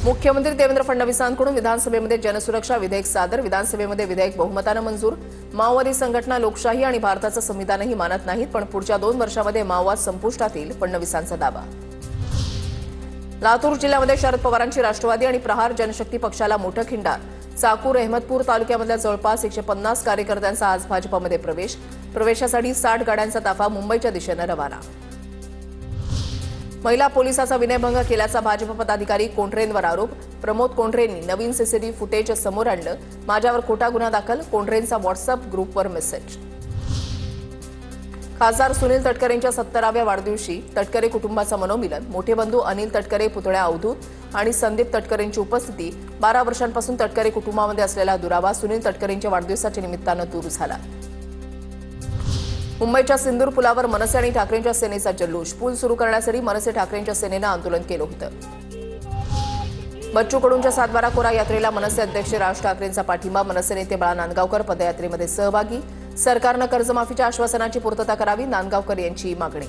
मुख्यमंत्री देवेंद्र फडणवीसांकडून विधानसभेमध्ये जनसुरक्षा विधेयक सादर। विधानसभेमध्ये विधेयक बहुमताने मंजूर। माओवादी संघटना लोकशाही आणि भारताचं संविधानही मानत नाहीत, पण पुढच्या 2 वर्षांमध्ये माओवाद संपुष्टात येईल, फडणवीसांचा दावा। लातूर जिल्ह्यामध्ये शरद पवारांची राष्ट्रवादी आणि प्रहार जनशक्ती पक्षाला मोठं खिंडार। चाकूर अहमदपूर तालुक्यामधल्या जवळपास 150 कार्यकर्त्यांचा आज भाजपमध्ये प्रवेश। प्रवेशासाठी 60 गाड्यांचा ताफा मुंबईच्या दिशेने रवाना। महिला पोलिसाचा विनयभंग केल्याचा भाजप पदाधिकारी कोंढरेंवर आरोप। प्रमोद कोंढरेंनी नवीन सीसीटीव्ही फुटेज समोर आणलं। माझ्यावर खोटा गुन्हा दाखल, कोंढरेंचा व्हॉट्सअप ग्रुपवर मेसेज। खासदार सुनील तटकरेंच्या 70व्या वाढदिवशी तटकरे कुटुंबाचं मनोमिलन। मोठे बंधू अनिल तटकरे, पुतळ्या अवधूत आणि संदीप तटकरेंची उपस्थिती। 12 वर्षांपासून तटकरे कुटुंबामध्ये असलेला दुरावा सुनील तटकरेंच्या वाढदिवसाच्या निमित्तानं दूर झाला। मुंबईच्या सिंदूर पुलावर मनसे आणि ठाकरेंच्या सेनेचा जल्लोष। पूल सुरू करण्यासाठी मनसे ठाकरेंच्या सेनेनं आंदोलन केलं होतं। बच्चू कडूंच्या सातबारा कोरा यात्रेला मनसे अध्यक्ष राज ठाकरेंचा पाठिंबा। मनसे नेते बाळा नांदगावकर पदयात्रेमध्ये सहभागी। सरकारनं कर्जमाफीच्या आश्वासनाची पूर्तता करावी, नांदगावकर यांची मागणी।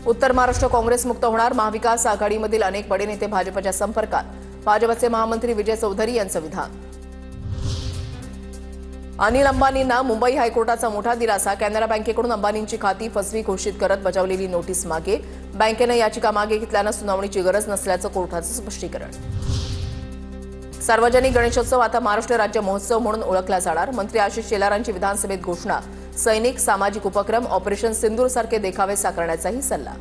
उत्तर महाराष्ट्र काँग्रेस मुक्त होणार। महाविकास आघाडीमधील अनेक बडे नेते भाजपच्या संपर्कात। भाजपचे महामंत्री विजय चौधरी यांचं विधान। अनिल अंबानींना मुंबई हायकोर्टाचा मोठा दिलासा। कॅनरा बँकेकडून अंबानींची खाती फसवी घोषित करत बजावलेली नोटीस मागे। बँकेनं याचिका मागे घेतल्यानं सुनावणीची गरज नसल्याचं कोर्टाचं स्पष्टीकरण। सार्वजनिक गणेशोत्सव आता महाराष्ट्र राज्य महोत्सव म्हणून ओळखला जाणार। मंत्री आशिष शेलारांची विधानसभेत घोषणा। सैनिक, सामाजिक उपक्रम, ऑपरेशन सिंदूर सारखे देखावे साकारण्याचाही सल्ला।